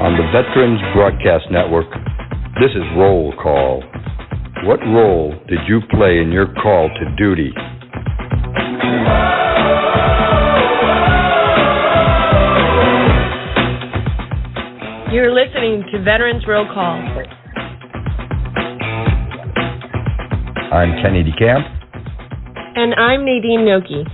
On the Veterans Broadcast Network, this is Roll Call. What role did you play in your call to duty? You're listening to Veterans Roll Call. I'm Kenny DeCamp. And I'm Nadine Noki.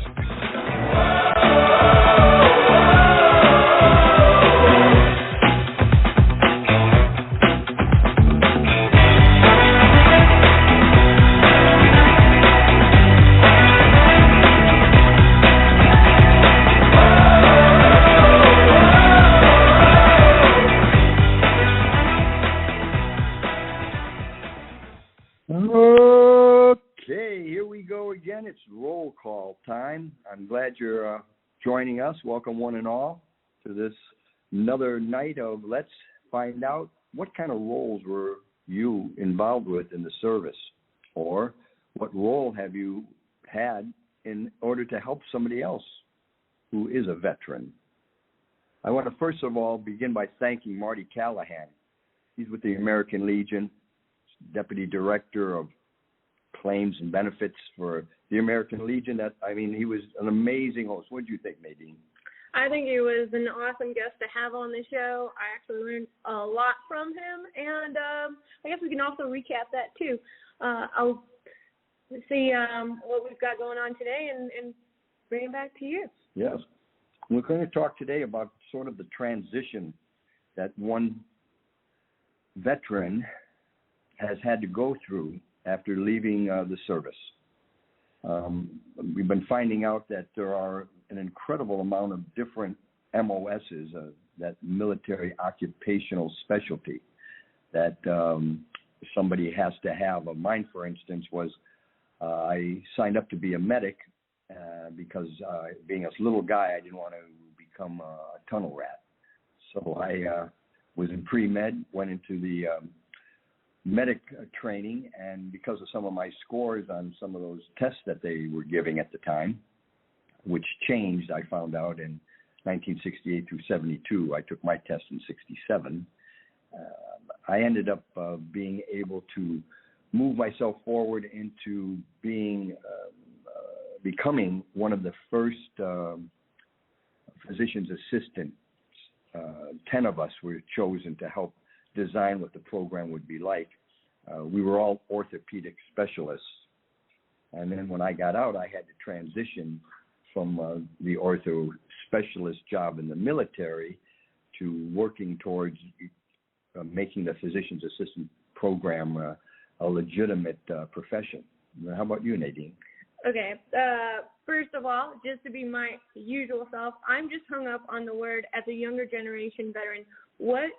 It's roll call time. I'm glad you're joining us. Welcome one and all to this another night of let's find out what kind of roles were you involved with in the service, or what role have you had in order to help somebody else who is a veteran. I want to first of all begin by thanking Marty Callahan. He's with the American Legion, Deputy Director of Claims and Benefits for the American Legion. He was an amazing host. What did you think, Nadine? I think he was an awesome guest to have on the show. I actually learned a lot from him, and I guess we can also recap that too. I'll see what we've got going on today and bring it back to you. Yes. We're going to talk today about sort of the transition that one veteran has had to go through after leaving the service. We've been finding out that there are an incredible amount of different MOSs, that military occupational specialty, that somebody has to have. Mine, for instance, was I signed up to be a medic because being a little guy, I didn't want to become a tunnel rat. So I was in pre-med, went into the medic training, and because of some of my scores on some of those tests that they were giving at the time, which changed, I found out in 1968 through 72. I took my test in 67. I ended up being able to move myself forward into becoming one of the first physician's assistants. 10 of us were chosen to help design what the program would be like. We were all orthopedic specialists. And then when I got out, I had to transition from the ortho specialist job in the military to working towards making the physician's assistant program a legitimate profession. How about you, Nadine? Okay. First of all, just to be my usual self, I'm just hung up on the word as a younger generation veteran. What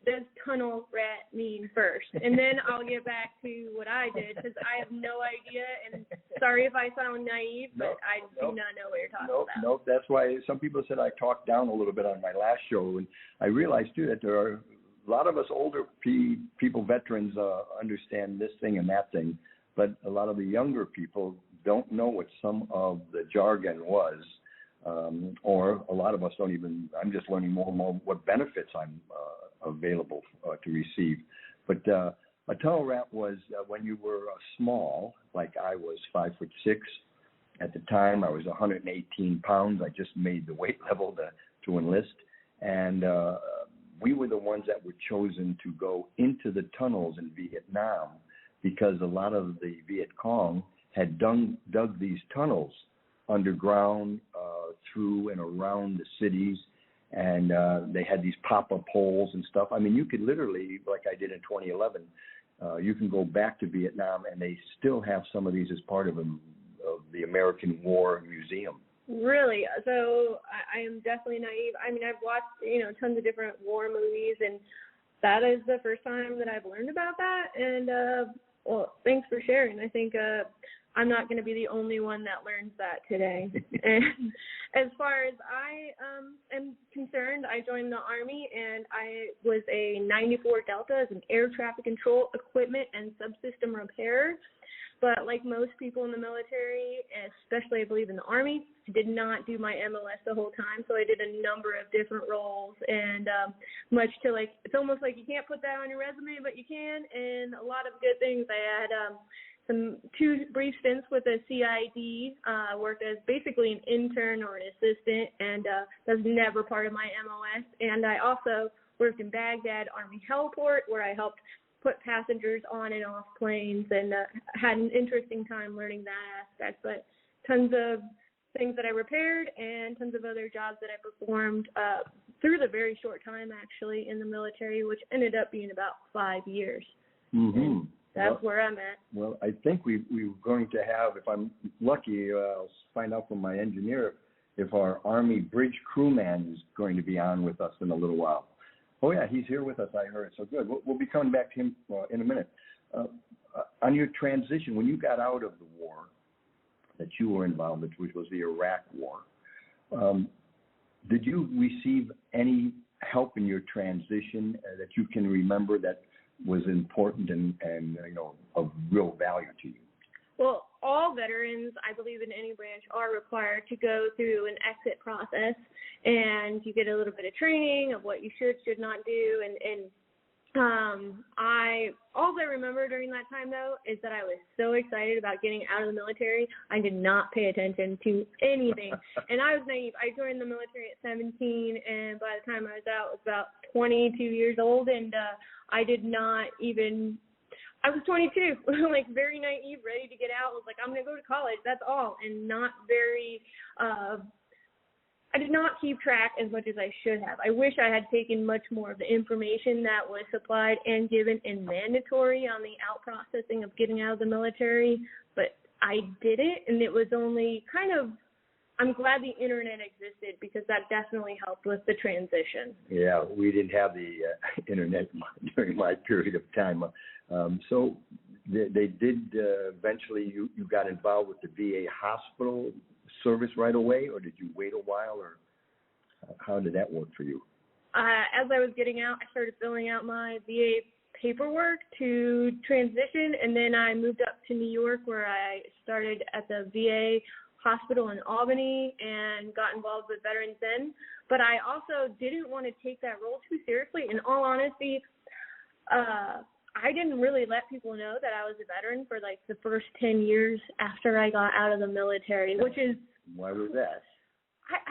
does tunnel rat mean first? And then I'll get back to what I did, because I have no idea, and sorry if I sound naive, but I do not know what you're talking about. Nope, that's why some people said I talked down a little bit on my last show, and I realized, too, that there are a lot of us older people, veterans, understand this thing and that thing, but a lot of the younger people don't know what some of the jargon was, or a lot of us don't even. I'm just learning more and more what benefits I'm available to receive. But a tunnel rat was when you were small, like I was 5'6". At the time, I was 118 pounds. I just made the weight level to enlist. And we were the ones that were chosen to go into the tunnels in Vietnam, because a lot of the Viet Cong had dug these tunnels underground through and around the cities, and they had these pop-up holes and stuff. I mean, you could literally, like I did in 2011, you can go back to Vietnam, and they still have some of these as part of the American War Museum. Really? So I am definitely naive. I mean, I've watched, tons of different war movies, and that is the first time that I've learned about that. And, well, thanks for sharing. I think I'm not going to be the only one that learns that today. And as far as I am concerned, I joined the Army, and I was a 94 Delta as an air traffic control equipment and subsystem repairer. But like most people in the military, especially I believe in the Army, I did not do my MOS the whole time. So I did a number of different roles, and much to like, it's almost like you can't put that on your resume, but you can, and a lot of good things. I had two brief stints with a CID, worked as basically an intern or an assistant, and that was never part of my MOS. And I also worked in Baghdad Army Heliport, where I helped put passengers on and off planes, and had an interesting time learning that aspect. But tons of things that I repaired and tons of other jobs that I performed through the very short time actually in the military, which ended up being about 5 years. Mm-hmm. That's where I'm at. Well, I think we're going to have, if I'm lucky, I'll find out from my engineer if our Army Bridge Crewman is going to be on with us in a little while. Oh, yeah, he's here with us, I heard. So good. We'll be coming back to him in a minute. On your transition, when you got out of the war that you were involved in, which was the Iraq War, did you receive any help in your transition that you can remember that was important and of real value to you? Well, all veterans, I believe in any branch, are required to go through an exit process, and you get a little bit of training of what you should not do. And all I remember during that time, though, is that I was so excited about getting out of the military, I did not pay attention to anything. And I was naive. I joined the military at 17, and by the time I was out, I was about 22 years old, and I did not even... I was 22, like very naive, ready to get out. I was like, I'm going to go to college, that's all, and not very, I did not keep track as much as I should have. I wish I had taken much more of the information that was supplied and given in mandatory on the out processing of getting out of the military, but I didn't, and it was only kind of, I'm glad the internet existed because that definitely helped with the transition. Yeah, we didn't have the internet during my period of time. So they did eventually, you got involved with the VA hospital service right away, or did you wait a while, or how did that work for you? As I was getting out, I started filling out my VA paperwork to transition, and then I moved up to New York where I started at the VA hospital in Albany and got involved with veterans then. But I also didn't want to take that role too seriously. In all honesty, I didn't really let people know that I was a veteran for like the first 10 years after I got out of the military, which is... Why was that?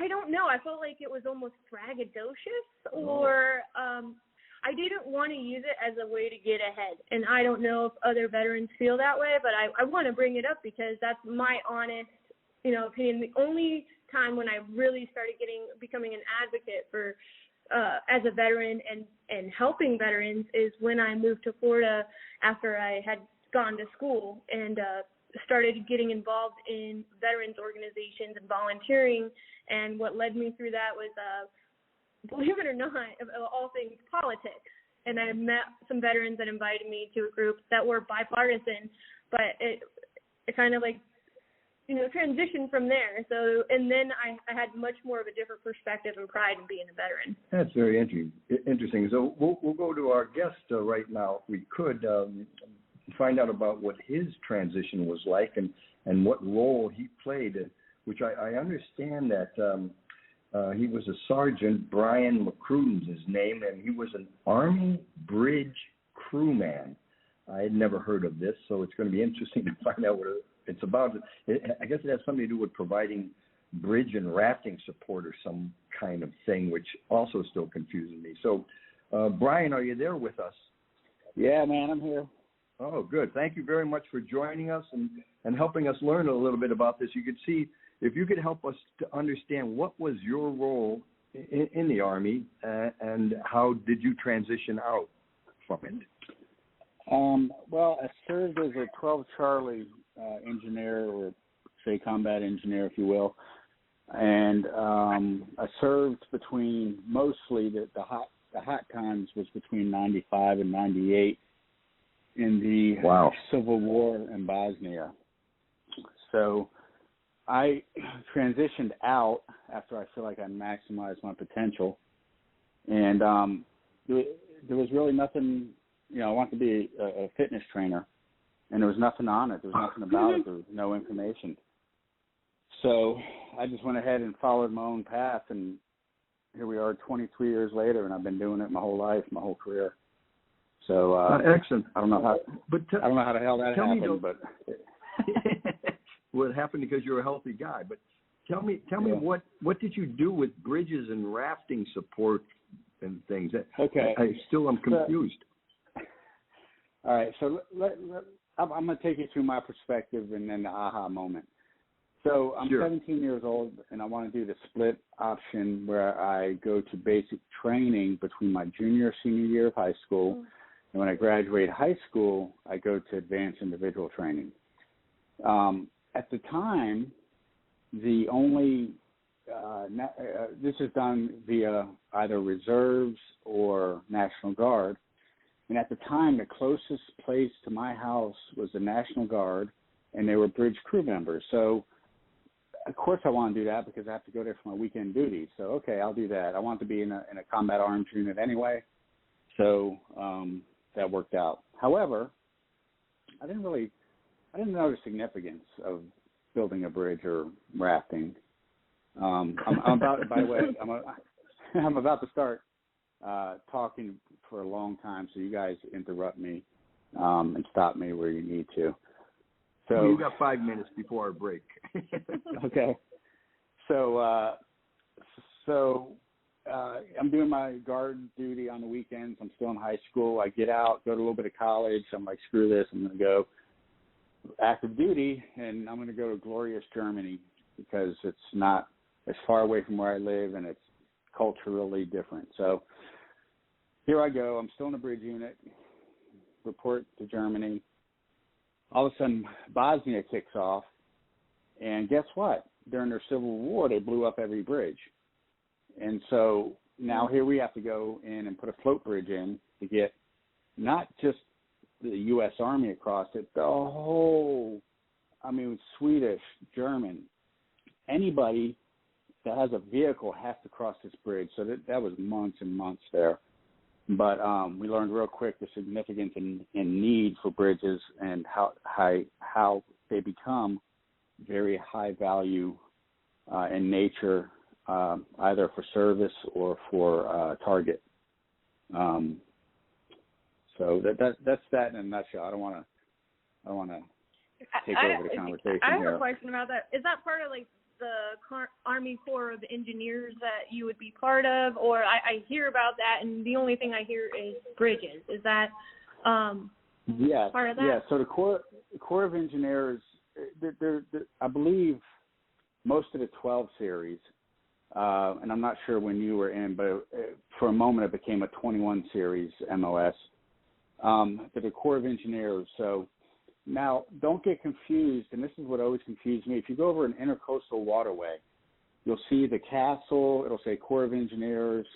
I don't know. I felt like it was almost braggadocious, or I didn't want to use it as a way to get ahead. And I don't know if other veterans feel that way, but I want to bring it up because that's my honest opinion. The only time when I really started becoming an advocate for as a veteran and helping veterans is when I moved to Florida after I had gone to school and started getting involved in veterans organizations and volunteering. And what led me through that was, believe it or not, of all things, politics. And I met some veterans that invited me to a group that were bipartisan, but it kind of like transition from there. So, and then I had much more of a different perspective and pride in being a veteran. That's very interesting. So we'll go to our guest right now, if we could, find out about what his transition was like and what role he played, which I understand that he was a sergeant. Brian McCrudden's his name, and he was an Army Bridge Crewman. I had never heard of this, so it's going to be interesting to find out what it's about. I guess it has something to do with providing bridge and rafting support or some kind of thing, which also still confuses me. So, Brian, are you there with us? Yeah, man, I'm here. Oh, good. Thank you very much for joining us and helping us learn a little bit about this. You could see, if you could help us to understand what was your role in the Army and how did you transition out from it? Well, I served as a 12 Charlie engineer, or say combat engineer, if you will, and I served between mostly the hot times was between 95 and 98 in the Civil War in Bosnia. So I transitioned out after I feel like I maximized my potential, and there was really nothing. I wanted to be a fitness trainer, and there was nothing on it. There was nothing about it. There was no information. So I just went ahead and followed my own path, and here we are 23 years later, and I've been doing it my whole life, my whole career. So excellent. I don't know how the hell that happened, but well, it happened because you're a healthy guy. But tell me what did you do with bridges and rafting support and things? Okay, I still am confused. All right, so I'm going to take you through my perspective and then the aha moment. So I'm 17 years old, and I want to do the split option where I go to basic training between my junior and senior year of high school, and when I graduate high school, I go to advanced individual training. At the time, the only this is done via either reserves or National Guard, and at the time, the closest place to my house was the National Guard, and they were bridge crew members. So of course I want to do that because I have to go there for my weekend duties. So, okay, I'll do that. I want to be in a combat arms unit anyway. So that worked out. However, I didn't know the significance of building a bridge or rafting. I'm about, by the way, I'm about to start talking for a long time, so you guys interrupt me and stop me where you need to. So you got 5 minutes before our break. Okay. So I'm doing my guard duty on the weekends. I'm still in high school. I get out, go to a little bit of college. I'm like, screw this. I'm going to go active duty, and I'm going to go to glorious Germany because it's not as far away from where I live, and it's culturally different. So here I go. I'm still in the bridge unit, report to Germany. All of a sudden, Bosnia kicks off, and guess what? During their civil war, they blew up every bridge. And so now here we have to go in and put a float bridge in to get not just the U.S. Army across it, the whole, Swedish, German, anybody that has a vehicle has to cross this bridge. So that was months and months there. But we learned real quick the significance and need for bridges and how they become very high value in nature, either for service or for target. So that's that in a nutshell. I don't want to take over the conversation. I have here. a question about that. Is that part of like the Army Corps of Engineers that you would be part of, or I hear about that, and the only thing I hear is bridges. Is that yes, part of that? Yeah. So the Corps of Engineers, they're, I believe, most of the 12 series, and I'm not sure when you were in, but for a moment it became a 21 series MOS. The Corps of Engineers. So now, don't get confused, and this is what always confused me. If you go over an intercoastal waterway, you'll see the castle. It'll say Corps of Engineers.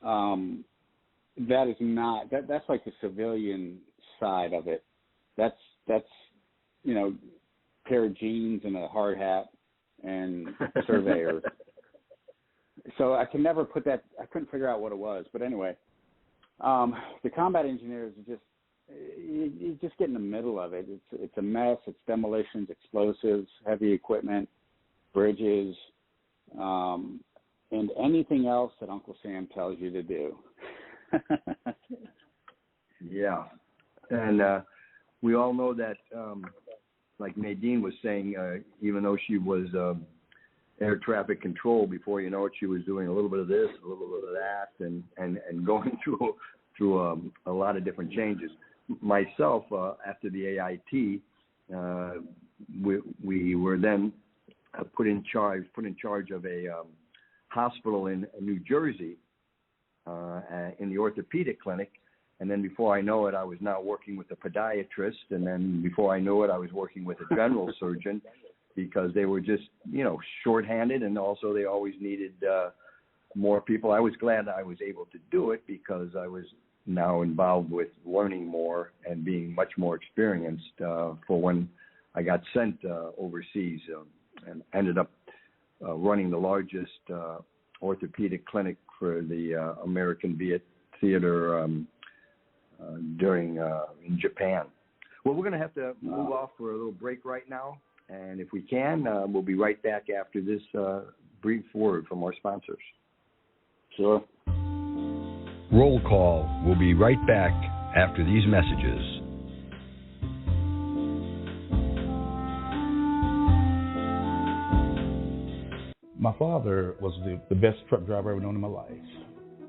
That is not that's like the civilian side of it. That's pair of jeans and a hard hat and surveyors. So I can never put that. I couldn't figure out what it was, but anyway, the combat engineers are just. You just get in the middle of it. It's a mess. It's demolitions, explosives, heavy equipment, bridges, and anything else that Uncle Sam tells you to do. Yeah. And we all know that, like Nadine was saying, even though she was air traffic control, before you know it, she was doing a little bit of this, a little bit of that, and going through a lot of different changes. Myself, after the AIT, we were then put in charge of a hospital in New Jersey in the orthopedic clinic, and then before I know it, I was now working with a podiatrist, and then before I knew it, I was working with a general surgeon, because they were just shorthanded, and also they always needed more people. I was glad I was able to do it because I was now involved with learning more and being much more experienced for when I got sent overseas and ended up running the largest orthopedic clinic for the American Theater during in Japan. Well, we're going to have to move off for a little break right now. And if we can, we'll be right back after this brief word from our sponsors. Sure. Roll call. We'll be right back after these messages. My father was the best truck driver I've ever known in my life,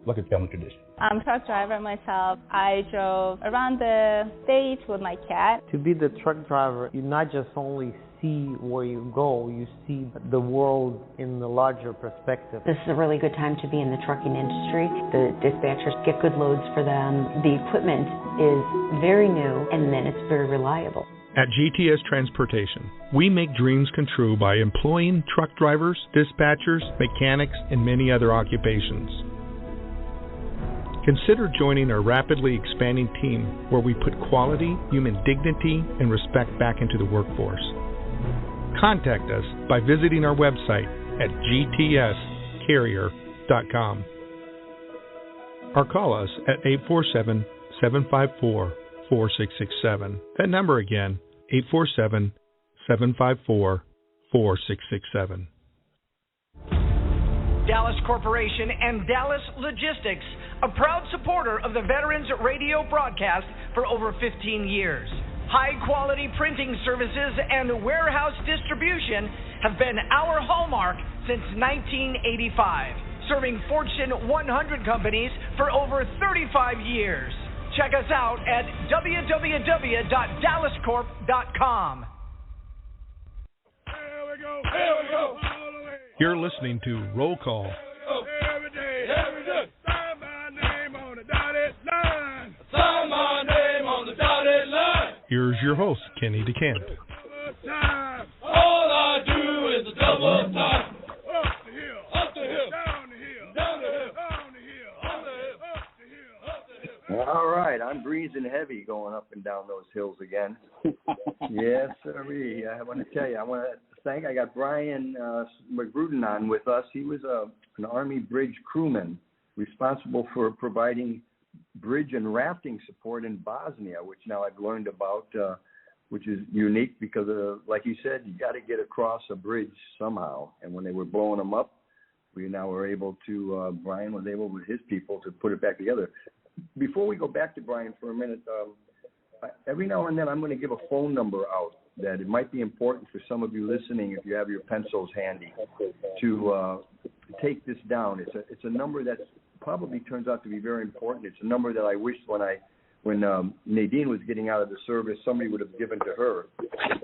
like a family tradition. I'm a truck driver myself. I drove around the state with my cat. To be the truck driver, you not just only see where you go, you see the world in the larger perspective. This is a really good time to be in the trucking industry. The dispatchers get good loads for them. The equipment is very new, and then it's very reliable. At GTS Transportation, we make dreams come true by employing truck drivers, dispatchers, mechanics, and many other occupations. Consider joining our rapidly expanding team where we put quality, human dignity, and respect back into the workforce. Contact us by visiting our website at gtscarrier.com or call us at 847-754-4667. That number again, 847-754-4667. Dallas Corporation and Dallas Logistics, a proud supporter of the Veterans Radio broadcast for over 15 years. High-quality printing services and warehouse distribution have been our hallmark since 1985, serving Fortune 100 companies for over 35 years. Check us out at www.dallascorp.com. Here we go. Here we go. You're listening to Roll Call. Every day, every day. Sign my name on the dotted line. Sign my name on the dotted line. Here's your host, Kenny DeCamp. All I do is a double time. Up the hill. Up the hill. Down the hill. Down the hill. Down the hill. On the hill. Up the hill. Up the hill. All right, I'm breathing heavy going up and down those hills again. Yes, sir. I want to tell you, I got Brian McCrudden on with us. He was an Army Bridge Crewman responsible for providing bridge and rafting support in Bosnia, which now I've learned about, which is unique because, like you said, you got to get across a bridge somehow. And when they were blowing them up, we now were able to, Brian was able with his people to put it back together. Before we go back to Brian for a minute, every now and then I'm going to give a phone number out that it might be important for some of you listening, if you have your pencils handy, to take this down. It's a number that probably turns out to be very important. It's a number that I wished when Nadine was getting out of the service, somebody would have given to her.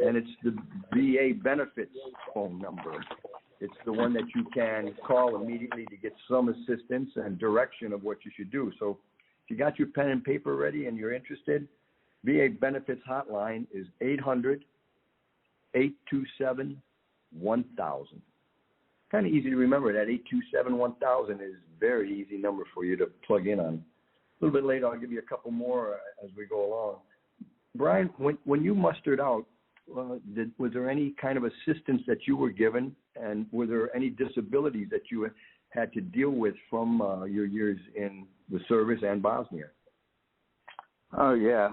And it's the VA benefits phone number. It's the one that you can call immediately to get some assistance and direction of what you should do. So if you got your pen and paper ready and you're interested, VA benefits hotline is 800-827-1000. Kind of easy to remember. That 827-1000 is a very easy number for you to plug in on. A little bit later, I'll give you a couple more as we go along. Brian, when you mustered out, was there any kind of assistance that you were given, and were there any disabilities that you had to deal with from your years in the service and Bosnia? Oh, yeah.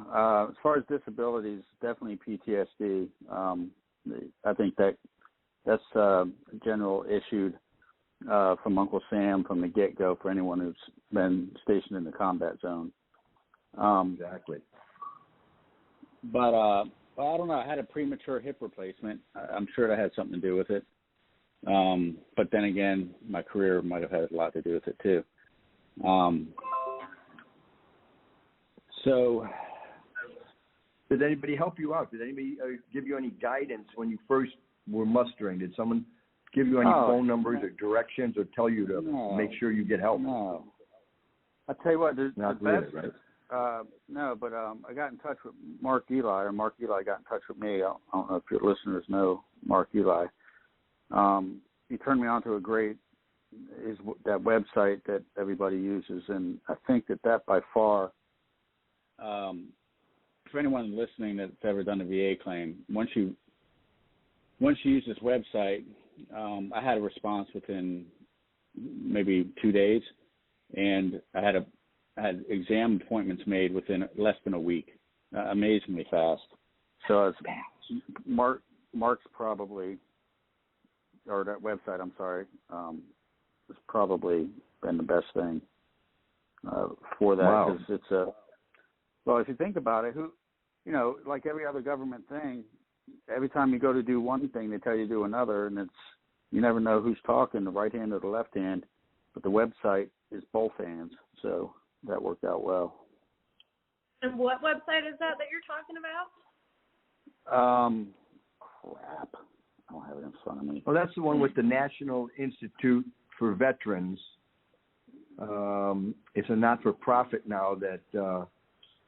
As far as disabilities, definitely PTSD. I think that's a general issued from Uncle Sam from the get-go for anyone who's been stationed in the combat zone. Exactly. But I don't know. I had a premature hip replacement. I'm sure that had something to do with it. But then again, my career might have had a lot to do with it too. So, did anybody help you out? Did anybody give you any guidance when you first were mustering? Did someone give you any phone numbers or directions or tell you to make sure you get help? No. I'll tell you what, not really, right? No, but I got in touch with Mark Eli, or Mark Eli got in touch with me. I don't know if your listeners know Mark Eli. He turned me on to that website that everybody uses, and I think that by far, for anyone listening that's ever done a VA claim, once you use this website, I had a response within maybe 2 days, and I had exam appointments made within less than a week, amazingly fast. So it's Mark's probably, or that website, I'm sorry, has probably been the best thing for that. Wow. Because it's well, if you think about it, like every other government thing, every time you go to do one thing, they tell you to do another, and you never know who's talking, the right hand or the left hand. But the website is both hands, so that worked out well. And what website is that you're talking about? Crap. I don't have it in front of me. Well, that's the one with the National Institute for Veterans. It's a not-for-profit now that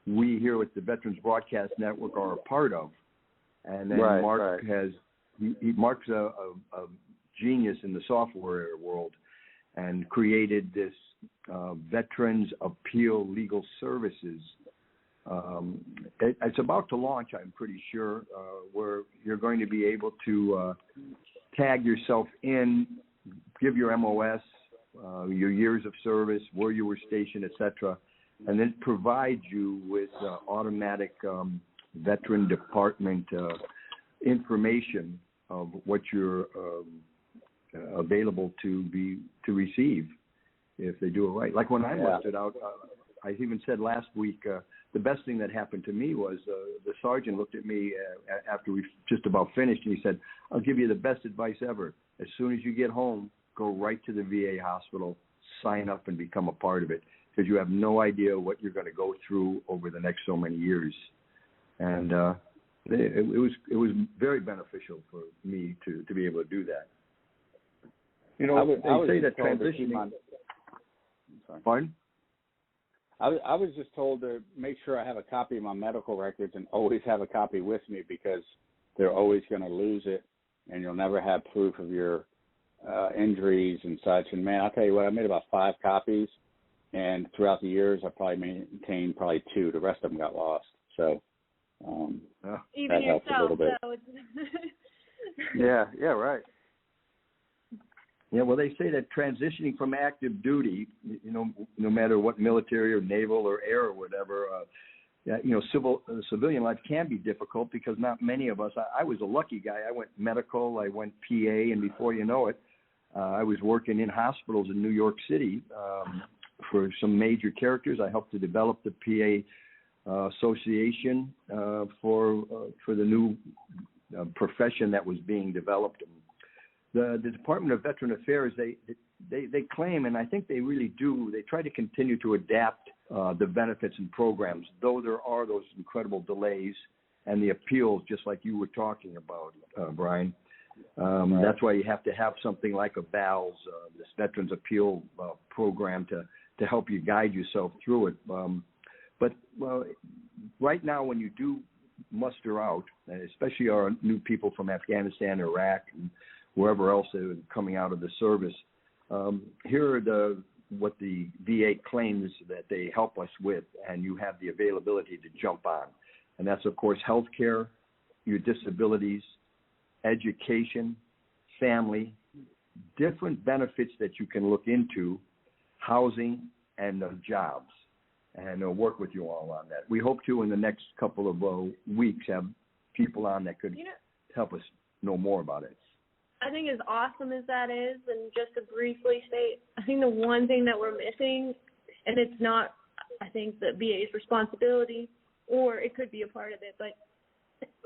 we here with the Veterans Broadcast Network are a part of. And then Mark's a genius in the software world and created this Veterans Appeal Legal Services. It's about to launch, I'm pretty sure, where you're going to be able to tag yourself in, give your MOS, your years of service, where you were stationed, etc., and then provide you with automatic Veteran Department information of what you're available to receive if they do it right. Like when I listed out, I even said last week, the best thing that happened to me was the sergeant looked at me after we just about finished, and he said, "I'll give you the best advice ever. As soon as you get home, go right to the VA hospital, sign up, and become a part of it, because you have no idea what you're going to go through over the next so many years." And it was very beneficial for me to be able to do that. They say that transitioning. Pardon? I was just told to make sure I have a copy of my medical records and always have a copy with me, because they're always going to lose it, and you'll never have proof of your injuries and such. And man, I'll tell you what, I made about 5 copies, and throughout the years, I probably maintained 2. The rest of them got lost. So even that helps a little bit. So yeah, right. Yeah, well, they say that transitioning from active duty, no matter what military or naval or air or whatever, civilian life can be difficult, because not many of us. I was a lucky guy. I went medical, I went PA, and before you know it, I was working in hospitals in New York City for some major characters. I helped to develop the PA association for the new profession that was being developed. The Department of Veteran Affairs, they claim, and I think they really do, they try to continue to adapt the benefits and programs, though there are those incredible delays and the appeals, just like you were talking about, Brian. That's why you have to have something like a VALS, this Veterans Appeal program, to help you guide yourself through it. But right now, when you do muster out, especially our new people from Afghanistan, Iraq, and wherever else they were coming out of the service, here are what the VA claims that they help us with, and you have the availability to jump on. And that's, of course, health care, your disabilities, education, family, different benefits that you can look into, housing, and jobs, and work with you all on that. We hope to, in the next couple of weeks, have people on that could help us know more about it. I think as awesome as that is, and just to briefly state, I think the one thing that we're missing, and it's not, I think, the VA's responsibility, or it could be a part of it, but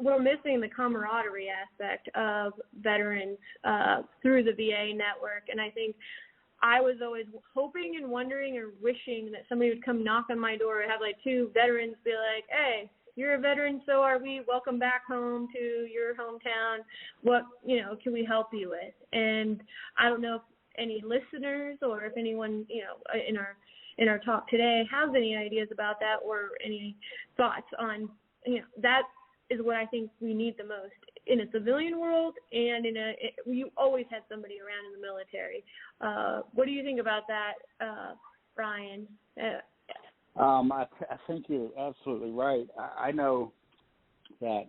we're missing the camaraderie aspect of veterans through the VA network. And I think I was always hoping and wondering or wishing that somebody would come knock on my door and have 2 veterans be like, "Hey, you're a veteran, so are we. Welcome back home to your hometown. What, can we help you with?" And I don't know if any listeners or if anyone, in our talk today has any ideas about that or any thoughts on, that is what I think we need the most in a civilian world, and you always had somebody around in the military. What do you think about that, Brian? I think you're absolutely right. I know that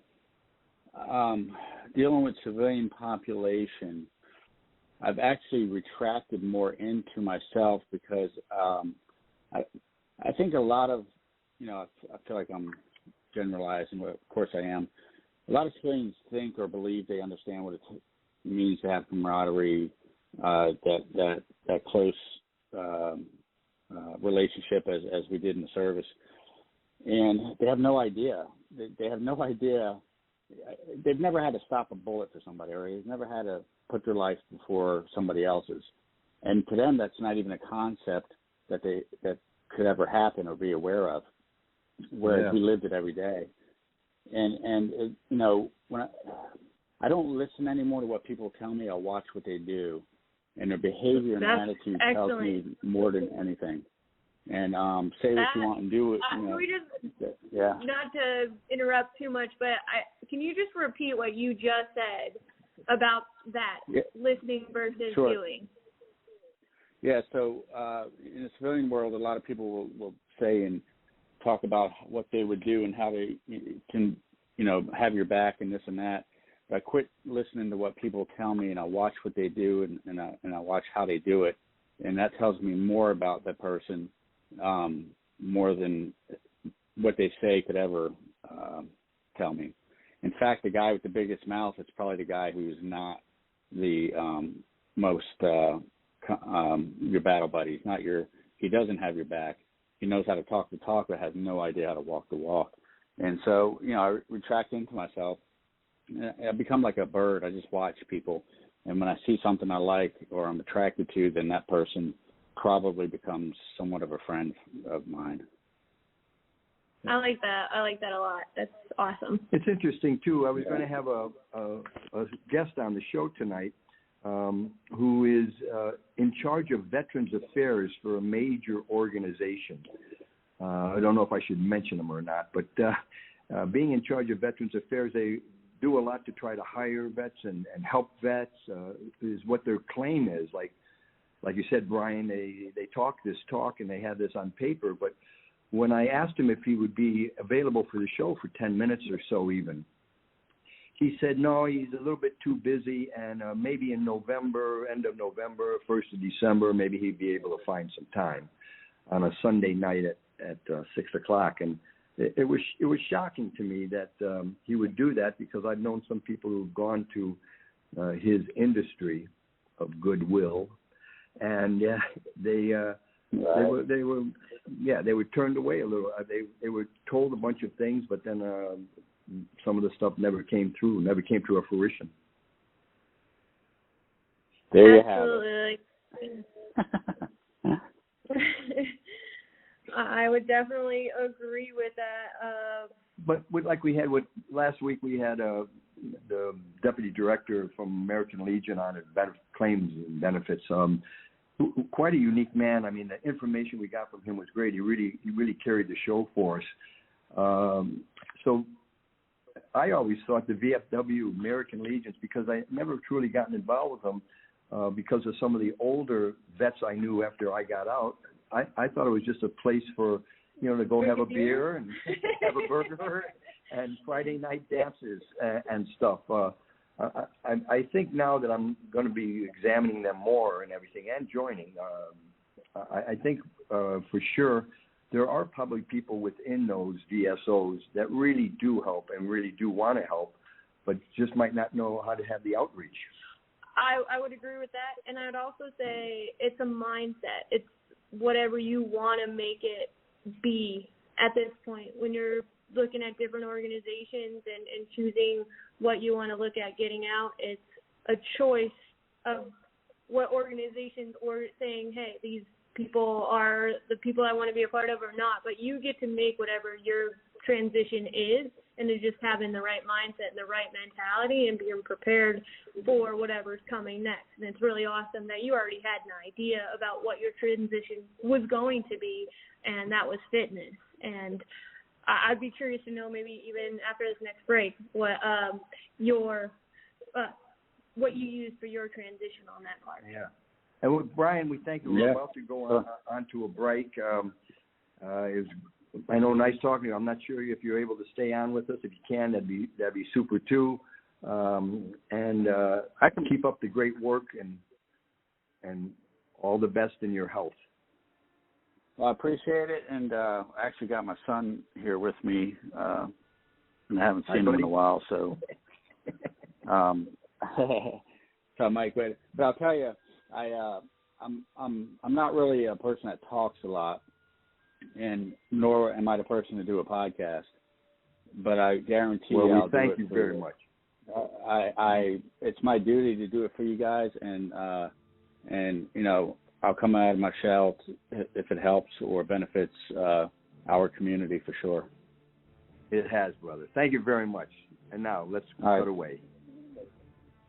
dealing with civilian population, I've actually retracted more into myself, because I think a lot of, I feel like I'm generalizing, but of course I am, a lot of civilians think or believe they understand what it means to have camaraderie, that close relationship as we did in the service, and they have no idea. They have no idea. They've never had to stop a bullet for somebody, or they've never had to put their life before somebody else's, and to them that's not even a concept that could ever happen or be aware of. Whereas we lived it every day, and you know, when I don't listen anymore to what people tell me. I'll watch what they do, and their behavior and attitude tells me more than anything. And say what you want and do it. You know, we just, not to interrupt too much, but can you just repeat what you just said about that, listening versus doing? Yeah, so in the civilian world, a lot of people will say and talk about what they would do and how they can, you know, have your back and this and that. But I quit listening to what people tell me, and I watch what they do, and I watch how they do it, and that tells me more about that person, more than what they say could ever tell me. In fact, the guy with the biggest mouth is probably the guy who's not the most your battle buddy. He's not he doesn't have your back. He knows how to talk the talk, but has no idea how to walk the walk. And so, you know, I retract into myself. I become like a bird. I just watch people. And when I see something I like or I'm attracted to, then that person probably becomes somewhat of a friend of mine. I like that. I like that a lot. That's awesome. It's interesting, too. I was going to have a guest on the show tonight who is in charge of Veterans Affairs for a major organization. I don't know if I should mention them or not, but being in charge of Veterans Affairs, they do a lot to try to hire vets and help vets, is what their claim is. Like you said, Brian, they talk this talk and they have this on paper, but when I asked him if he would be available for the show for 10 minutes or so even, he said, no, he's a little bit too busy, and maybe in November, end of November, 1st of December, maybe he'd be able to find some time on a Sunday night at 6 o'clock. And it was shocking to me that he would do that, because I've known some people who've gone to his industry of goodwill, and they were turned away a little. They were told a bunch of things, but then some of the stuff never came to a fruition. There you have it. I would definitely agree with that. But like we had last week, we had the deputy director from American Legion on claims and benefits. Quite a unique man. I mean, the information we got from him was great. He really carried the show for us. So I always thought the VFW, American Legions, because I never truly gotten involved with them because of some of the older vets I knew after I got out. I thought it was just a place for, to go have a beer and have a burger and Friday night dances and stuff. I think now that I'm going to be examining them more and everything and joining, I think for sure there are probably people within those VSOs that really do help and really do want to help, but just might not know how to have the outreach. I would agree with that, and I would also say it's a mindset. It's whatever you want to make it be at this point when you're looking at different organizations and choosing what you want to look at getting out. It's a choice of what organizations or saying, hey, these people are the people I want to be a part of or not, but you get to make whatever your transition is, and it's just having the right mindset and the right mentality and being prepared for whatever's coming next. And it's really awesome that you already had an idea about what your transition was going to be, and that was fitness. And I'd be curious to know, maybe even after this next break, what you used for your transition on that part. Yeah. And with Brian, we thank you. We're about to go on to a break. I know, nice talking to you. I'm not sure if you're able to stay on with us. If you can, that'd be super too. And I can keep up the great work and all the best in your health. Well, I appreciate it, and I actually got my son here with me and I haven't seen him in a while. So, so Mike, but I'll tell you, I'm not really a person that talks a lot, and nor am I the person to do a podcast. But I guarantee you, I'll thank do it you very much. It's my duty to do it for you guys, and you know, I'll come out of my shell if it helps or benefits our community for sure. It has, brother. Thank you very much. And now let's cut away.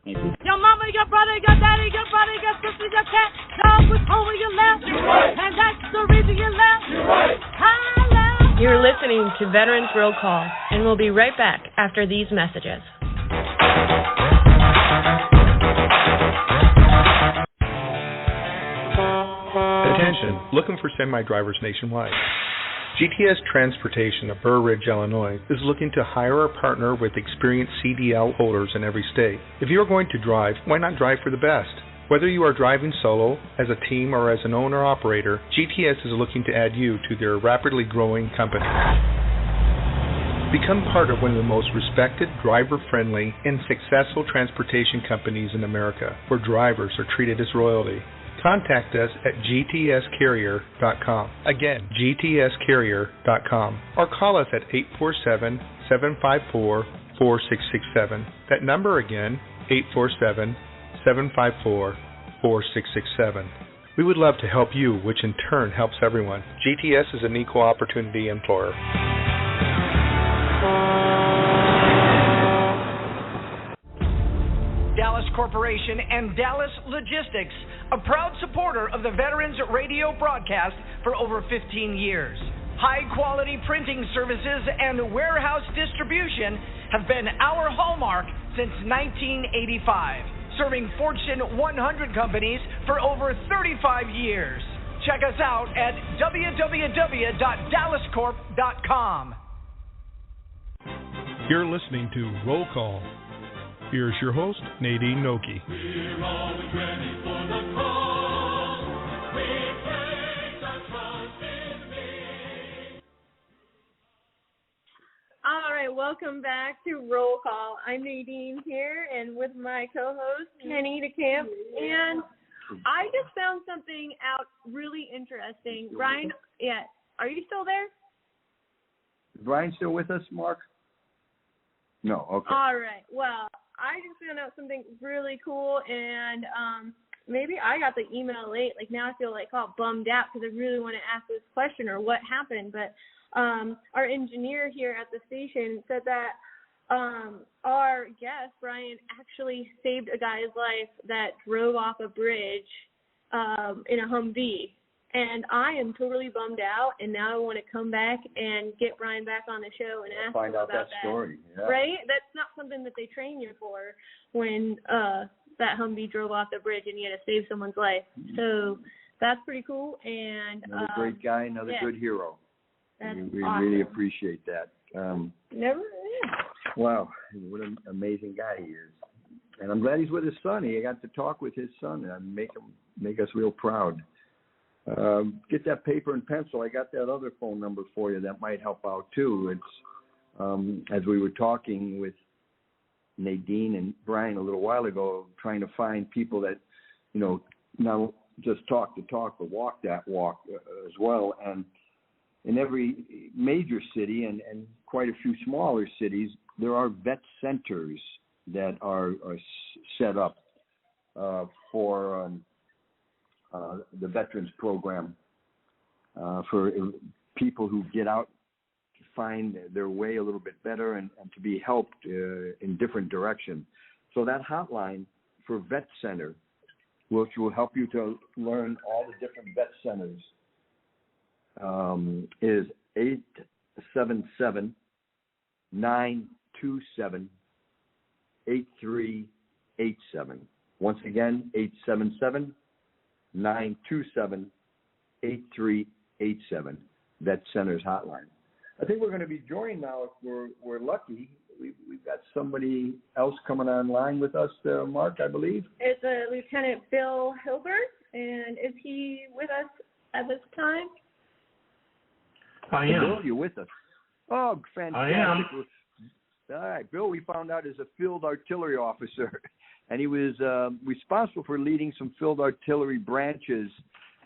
Thank you. Your mama, your brother, your daddy, your brother, your sister, your cat, dog was over your left, and that's the reason you left. You're listening to Veterans Roll Call, and we'll be right back after these messages. Attention, looking for semi-drivers nationwide. GTS Transportation of Burr Ridge, Illinois is looking to hire or partner with experienced CDL holders in every state. If you are going to drive, why not drive for the best? Whether you are driving solo, as a team, or as an owner-operator, GTS is looking to add you to their rapidly growing company. Become part of one of the most respected, driver-friendly, and successful transportation companies in America, where drivers are treated as royalty. Contact us at gtscarrier.com. Again, gtscarrier.com. Or call us at 847-754-4667. That number again, 847-754-4667. We would love to help you, which in turn helps everyone. GTS is an equal opportunity employer. Dallas Corporation and Dallas Logistics, a proud supporter of the Veterans Radio broadcast for over 15 years. High-quality printing services and warehouse distribution have been our hallmark since 1985, serving Fortune 100 companies for over 35 years. Check us out at www.dallascorp.com. You're listening to Roll Call. Here's your host, Nadine Noki. We're always ready for the call. We place our trust in thee. All right, welcome back to Roll Call. I'm Nadine here, and with my co-host, Kenny DeCamp. And I just found something out really interesting. Brian, are you still there? Is Brian still with us, Mark? No, okay. All right, well, I just found out something really cool, and maybe I got the email late. Like, now I feel like all bummed out because I really want to ask this question or what happened. But our engineer here at the station said that our guest, Brian, actually saved a guy's life that drove off a bridge in a Humvee. And I am totally bummed out, and now I want to come back and get Brian back on the show and ask him about that story. Yeah. Right? That's not something that they train you for when that Humvee drove off the bridge and you had to save someone's life. So that's pretty cool. And another great guy, another good hero. We awesome. really appreciate that. Wow, what an amazing guy he is. And I'm glad he's with his son. He got to talk with his son and make us real proud. Get that paper and pencil. I got that other phone number for you that might help out too. It's as we were talking with Nadine and Brian a little while ago, trying to find people that, not just talk the talk, but walk that walk as well. And in every major city and quite a few smaller cities, there are vet centers that are set up for the Veterans Program for people who get out to find their way a little bit better and to be helped in different directions. So that hotline for Vet Center, which will help you to learn all the different vet centers, is 877-927-8387. Once again, 877-927-8387, Vet Center's hotline. I think we're going to be joined now, if we're lucky. We've got somebody else coming online with us, Mark, I believe. It's Lieutenant Bill Hilburn, and is he with us at this time? I am. Bill, you're with us. Oh, fantastic. I am. All right, Bill, we found out is a field artillery officer, and he was responsible for leading some field artillery branches.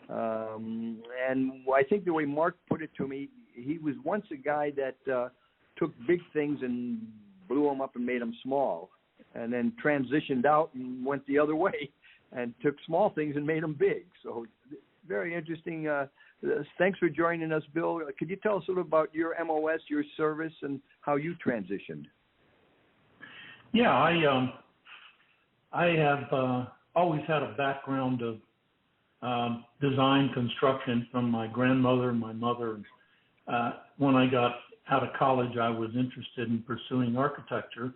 And I think the way Mark put it to me, he was once a guy that took big things and blew them up and made them small, and then transitioned out and went the other way and took small things and made them big. So very interesting. Thanks for joining us, Bill. Could you tell us a little about your MOS, your service, and how you transitioned? Yeah, I have always had a background of design construction from my grandmother and my mother. When I got out of college, I was interested in pursuing architecture,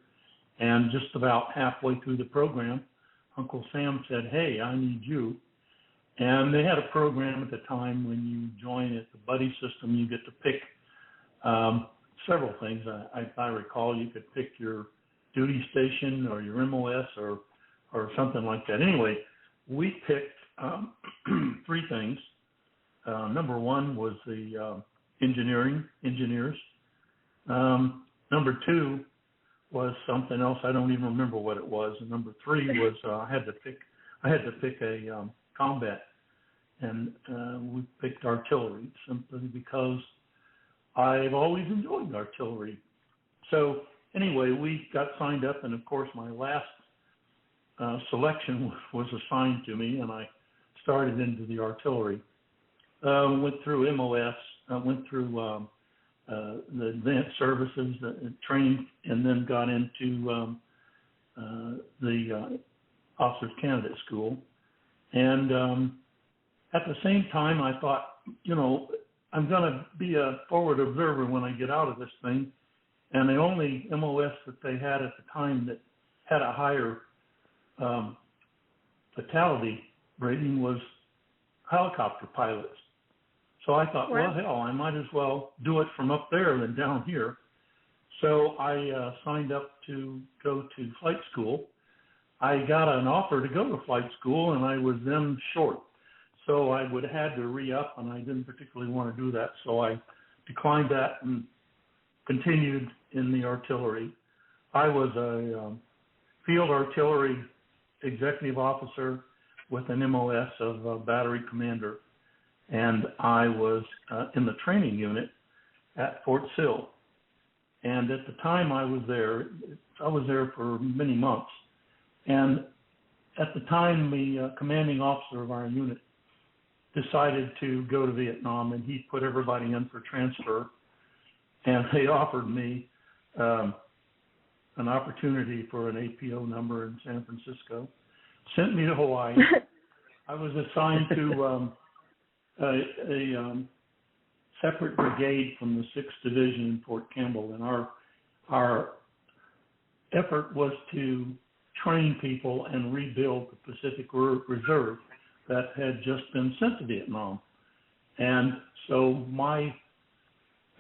and just about halfway through the program, Uncle Sam said, "Hey, I need you." And they had a program at the time when you join at the buddy system, you get to pick several things. I recall you could pick your duty station or your MOS or something like that. Anyway, we picked 3 things. Number 1 was the engineers. Number 2 was something else. I don't even remember what it was. And number 3 was I had to pick a combat, and we picked artillery simply because I've always enjoyed artillery. So anyway, we got signed up, and of course my last selection was assigned to me, and I started into the artillery. Went through MOS, went through the advanced services, training, and then got into the officers candidate school. And at the same time, I thought, I'm going to be a forward observer when I get out of this thing. And the only MOS that they had at the time that had a higher fatality rating was helicopter pilots. So I thought, well, hell, I might as well do it from up there than down here. So I signed up to go to flight school. I got an offer to go to flight school, and I was then short. So I would have had to re-up, and I didn't particularly want to do that. So I declined that and continued in the artillery. I was a field artillery executive officer with an MOS of a battery commander, and I was in the training unit at Fort Sill. And at the time I was there for many months. And at the time, the commanding officer of our unit decided to go to Vietnam, and he put everybody in for transfer. And they offered me an opportunity for an APO number in San Francisco, sent me to Hawaii. I was assigned to a separate brigade from the 6th Division in Fort Campbell, and our effort was to train people and rebuild the Pacific Reserve that had just been sent to Vietnam. And so my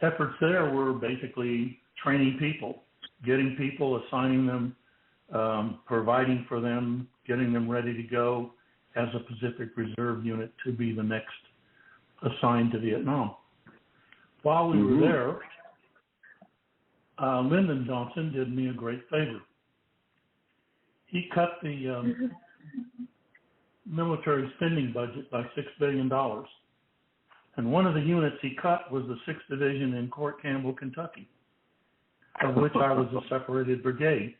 efforts there were basically training people, getting people, assigning them, providing for them, getting them ready to go as a Pacific Reserve unit to be the next assigned to Vietnam. While we were there, Lyndon Johnson did me a great favor. He cut the military spending budget by $6 billion. And one of the units he cut was the 6th Division in Fort Campbell, Kentucky, of which I was a separated brigade.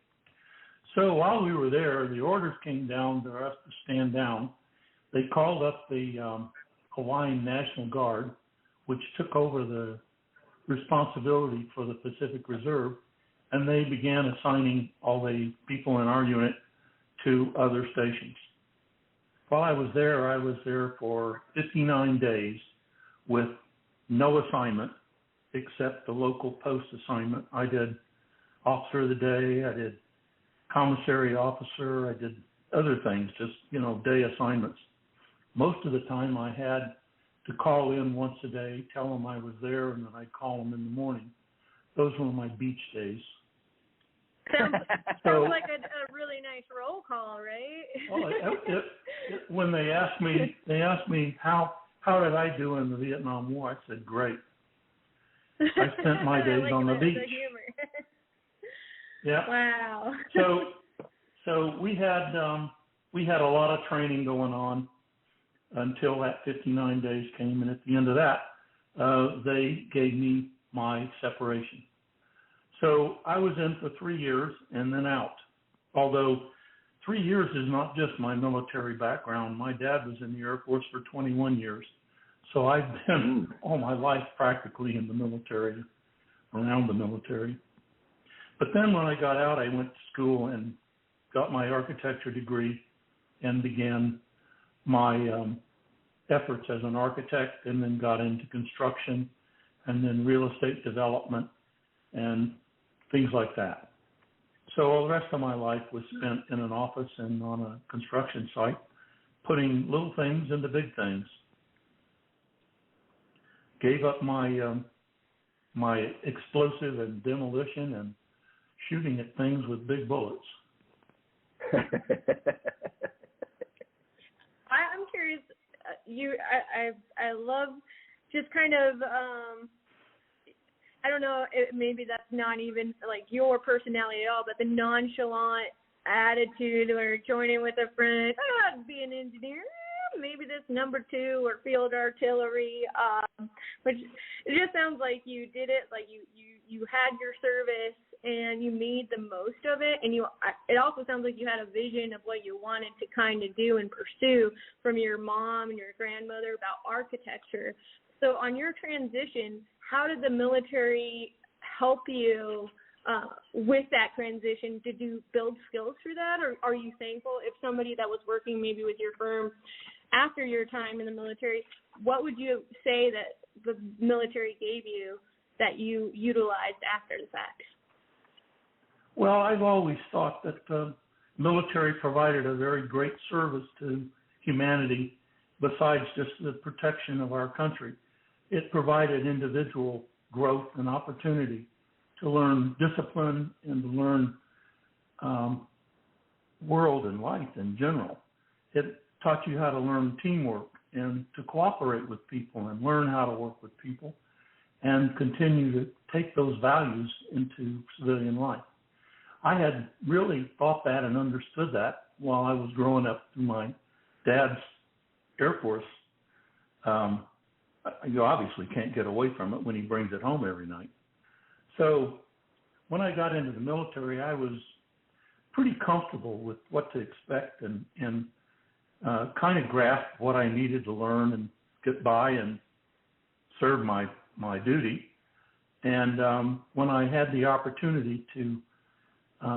So while we were there, the orders came down for us to stand down. They called up the Hawaiian National Guard, which took over the responsibility for the Pacific Reserve, and they began assigning all the people in our unit to other stations. While I was there for 59 days with no assignment except the local post assignment. I did officer of the day, I did commissary officer, I did other things, just, day assignments. Most of the time I had to call in once a day, tell them I was there, and then I'd call them in the morning. Those were my beach days. Sounds like a really nice roll call, right? When they asked me how did I do in the Vietnam War, I said, great. I spent my days on the beach. Yeah. Wow. So we had a lot of training going on until that 59 days came, and at the end of that, they gave me my separation. So I was in for 3 years and then out. Although 3 years is not just my military background. My dad was in the Air Force for 21 years. So I've been all my life practically in the military, around the military. But then when I got out, I went to school and got my architecture degree and began my efforts as an architect, and then got into construction and then real estate development and things like that. So the rest of my life was spent in an office and on a construction site, putting little things into big things. Gave up my my explosive and demolition and shooting at things with big bullets. I'm curious. I love just kind of I don't know, maybe that's not even like your personality at all, but the nonchalant attitude or joining with a friend, I'd be an engineer, maybe this number 2 or field artillery, which it just sounds like you did it, like you had your service and you made the most of it, and it also sounds like you had a vision of what you wanted to kind of do and pursue from your mom and your grandmother about architecture. So on your transition, how did the military help you with that transition? Did you build skills through that, or are you thankful if somebody that was working maybe with your firm after your time in the military, what would you say that the military gave you that you utilized after the fact? Well, I've always thought that the military provided a very great service to humanity besides just the protection of our country. It provided individual growth and opportunity to learn discipline and to learn world and life in general. It taught you how to learn teamwork and to cooperate with people and learn how to work with people and continue to take those values into civilian life. I had really thought that and understood that while I was growing up through my dad's Air Force. You obviously can't get away from it when he brings it home every night. So when I got into the military, I was pretty comfortable with what to expect and kind of grasped what I needed to learn and get by and serve my duty. And when I had the opportunity to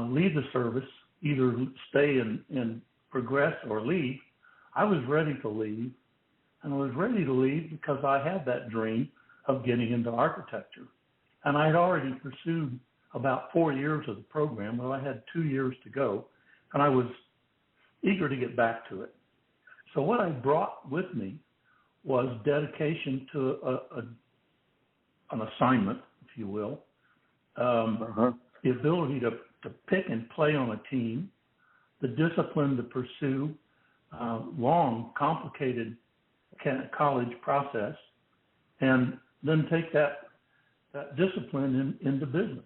leave the service, either stay and progress or leave, I was ready to leave. And I was ready to leave because I had that dream of getting into architecture. And I had already pursued about 4 years of the program, but I had 2 years to go, and I was eager to get back to it. So what I brought with me was dedication to an assignment, if you will, the ability to pick and play on a team, the discipline to pursue long, complicated college process, and then take that discipline into business.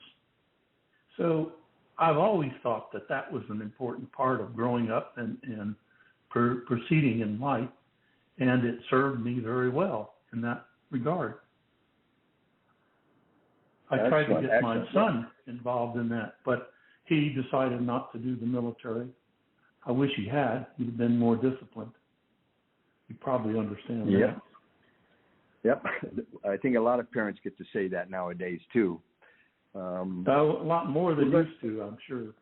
So I've always thought that was an important part of growing up and proceeding in life, and it served me very well in that regard. I tried to get my son involved in that, but he decided not to do the military. I wish he had. He'd have been more disciplined. You probably understand that. Yep. I think a lot of parents get to say that nowadays, too. A lot more than used to, I'm sure.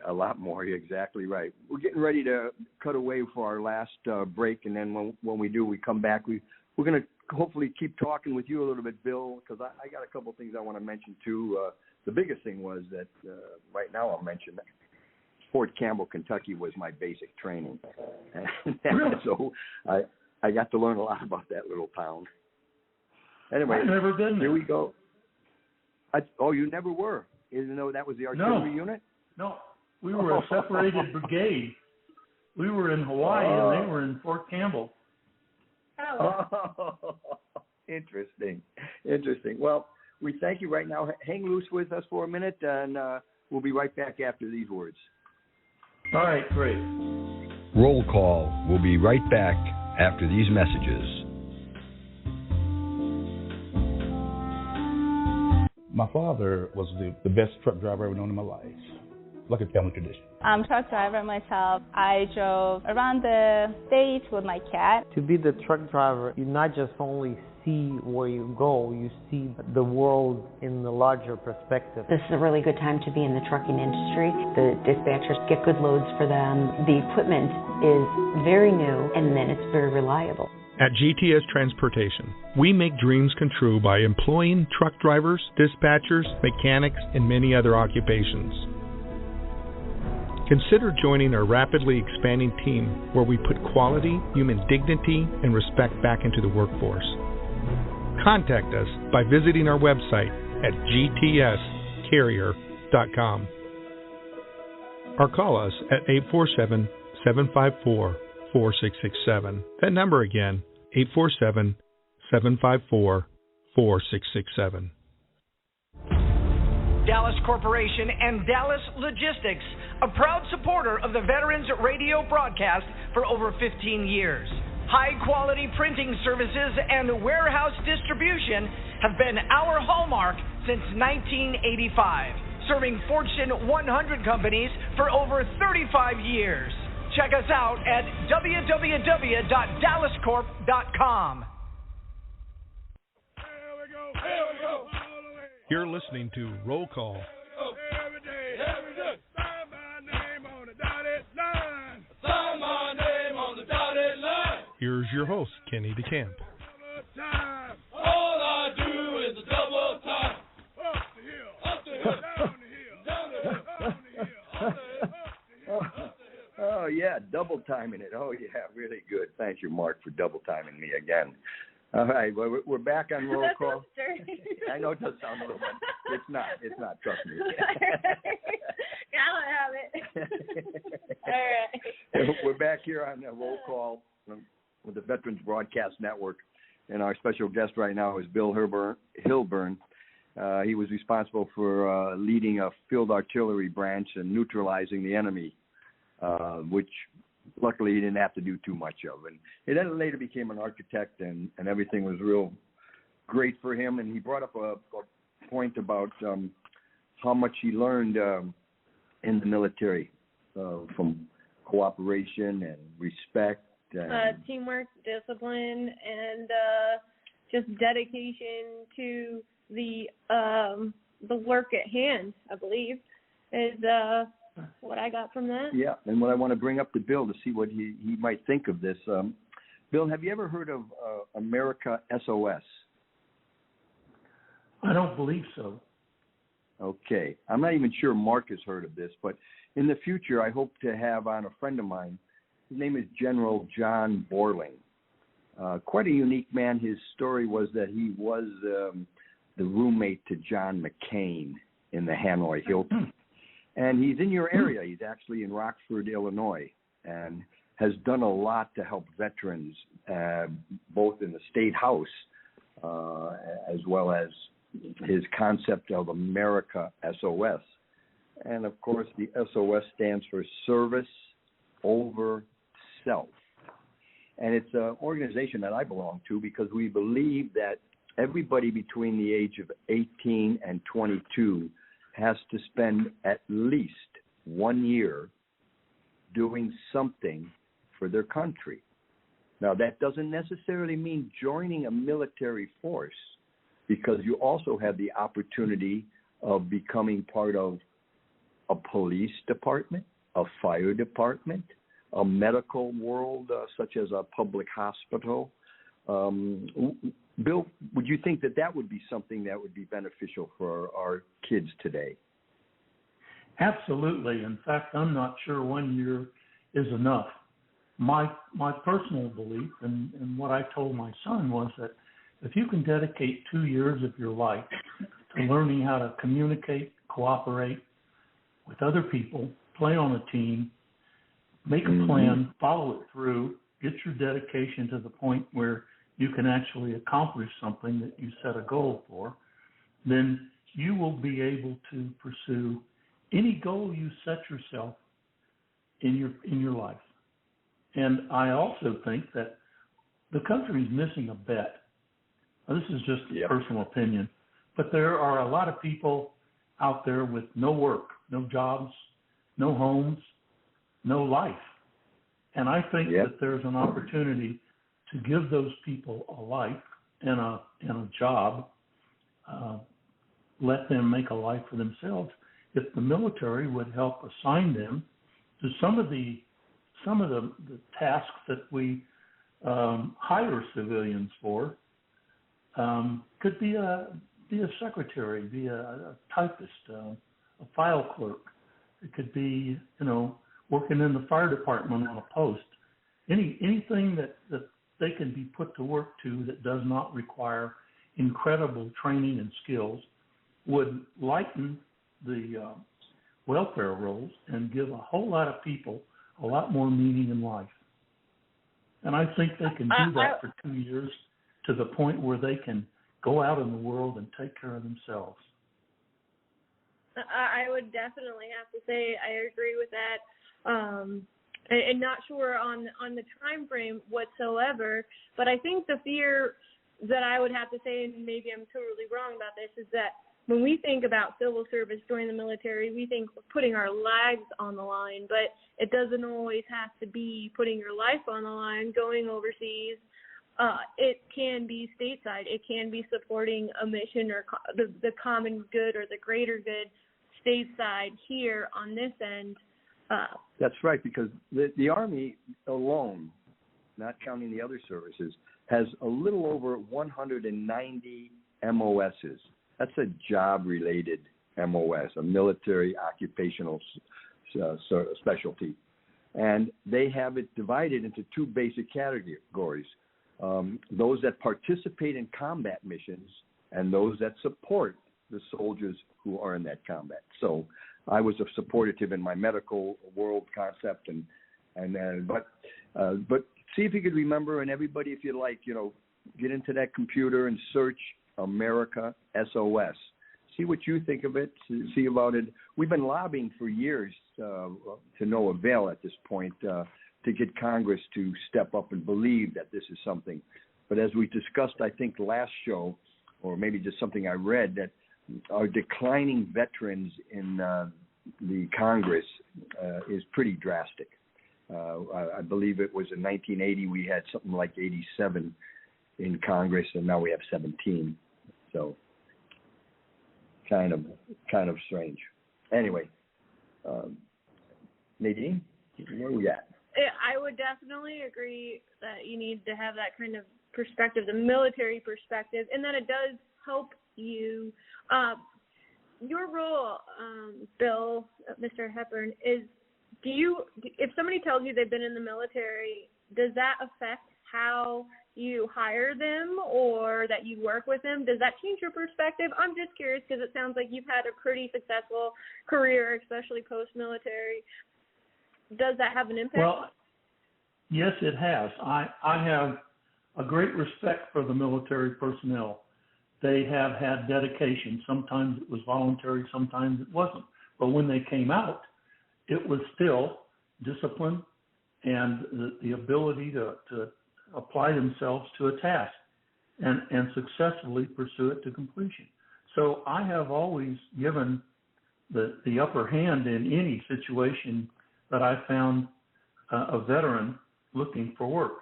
A lot more. You're exactly right. We're getting ready to cut away for our last break, and then when we do, we come back. We're going to hopefully keep talking with you a little bit, Bill, because I got a couple of things I want to mention, too. The biggest thing was that right now I'll mention that Fort Campbell, Kentucky was my basic training. Really? So I got to learn a lot about that little town. Anyway, I've never been there. Here we go. You never were, even though that was the artillery unit? No, we were a separated brigade. We were in Hawaii and they were in Fort Campbell. Oh. Interesting. Well, we thank you right now. Hang loose with us for a minute, and we'll be right back after these words. All right, great. Roll call will be right back after these messages. My father was the best truck driver I've ever known in my life, like a family tradition. I'm a truck driver myself. I drove around the state with my cat. To be the truck driver, you not just only see where you go, you see the world in the larger perspective. This is a really good time to be in the trucking industry. The dispatchers get good loads for them. The equipment is very new, and then it's very reliable. At GTS Transportation, we make dreams come true by employing truck drivers, dispatchers, mechanics, and many other occupations. Consider joining our rapidly expanding team where we put quality, human dignity, and respect back into the workforce. Contact us by visiting our website at gtscarrier.com or call us at 847-754-4667. That number again, 847-754-4667. Dallas Corporation and Dallas Logistics, a proud supporter of the Veterans Radio broadcast for over 15 years. High-quality printing services and warehouse distribution have been our hallmark since 1985, serving Fortune 100 companies for over 35 years. Check us out at www.dallascorp.com. You're listening to Roll Call. Every day, sign my name on the dotted line. Sign my name on the dotted line. Here's your host, Kenny DeCamp. All I do is a double time. Up the hill, up the hill, down the hill, down the hill, down the hill, up the hill. Oh, yeah, double timing it. Oh, yeah, really good. Thank you, Mark, for double timing me again. All right, well, we're back on roll call. I know it does sound a little bit. It's not, trust me. I'll have it. All right. We're back here on roll call with the Veterans Broadcast Network, and our special guest right now is Bill Hilburn. He was responsible for leading a field artillery branch and neutralizing the enemy, which luckily he didn't have to do too much of. And he then later became an architect, and everything was real great for him. And he brought up a point about how much he learned in the military from cooperation and respect. And teamwork, discipline, and just dedication to the work at hand, I believe, is what I got from that. Yeah, and what I want to bring up to Bill to see what he might think of this. Bill, have you ever heard of America SOS? I don't believe so. Okay. I'm not even sure Mark has heard of this, but in the future, I hope to have on a friend of mine. His name is General John Borling. Quite a unique man. His story was that he was the roommate to John McCain in the Hanoi Hilton. And he's in your area. He's actually in Rockford, Illinois, and has done a lot to help veterans, both in the State House as well as his concept of America SOS. And, of course, the SOS stands for Service Over Self. And it's an organization that I belong to because we believe that everybody between the age of 18 and 22 has to spend at least 1 year doing something for their country. Now, that doesn't necessarily mean joining a military force, because you also have the opportunity of becoming part of a police department, a fire department, a medical world such as a public hospital. Bill, would you think that would be something that would be beneficial for our kids today? Absolutely. In fact, I'm not sure 1 year is enough. My personal belief and what I told my son was that if you can dedicate 2 years of your life to learning how to communicate, cooperate with other people, play on a team, make a plan, follow it through, get your dedication to the point where you can actually accomplish something that you set a goal for, then you will be able to pursue any goal you set yourself in your life. And I also think that the country is missing a bet. Now, this is just a personal opinion, but there are a lot of people out there with no work, no jobs, no homes, no life. And I think that there's an opportunity to give those people a life and a job, let them make a life for themselves. If the military would help assign them to some of the tasks that we hire civilians for, could be a secretary, be a typist, a file clerk. It could be, working in the fire department on a post. Anything that they can be put to work to that does not require incredible training and skills would lighten the welfare rolls and give a whole lot of people a lot more meaning in life. And I think they can do that for 2 years to the point where they can go out in the world and take care of themselves. I would definitely have to say I agree with that. And not sure on the time frame whatsoever, but I think the fear that I would have to say, and maybe I'm totally wrong about this, is that when we think about civil service, joining the military, we think putting our lives on the line, but it doesn't always have to be putting your life on the line, going overseas. It can be stateside. It can be supporting a mission or the common good or the greater good stateside here on this end. That's right, because the Army alone, not counting the other services, has a little over 190 MOSs. That's a job-related MOS, a military occupational specialty. And they have it divided into two basic categories, those that participate in combat missions and those that support the soldiers who are in that combat. So I was a supportive in my medical world concept, but see if you could remember, and everybody, if you like, get into that computer and search America SOS. See what you think of it. See about it. We've been lobbying for years to no avail at this point to get Congress to step up and believe that this is something. But as we discussed, I think last show, or maybe just something I read, that our declining veterans in the Congress is pretty drastic. I believe it was in 1980 we had something like 87 in Congress, and now we have 17. So kind of strange. Anyway, Nadine, where are we at? I would definitely agree that you need to have that kind of perspective, the military perspective, and that it does help you. Your role, Bill, Mr. Hilburn, is if somebody tells you they've been in the military, does that affect how you hire them or that you work with them? Does that change your perspective? I'm just curious because it sounds like you've had a pretty successful career, especially post-military. Does that have an impact? Well, yes, it has. I have a great respect for the military personnel. They have had dedication. Sometimes it was voluntary, sometimes it wasn't. But when they came out, it was still discipline and the ability to apply themselves to a task and successfully pursue it to completion. So I have always given the upper hand in any situation that I found a veteran looking for work.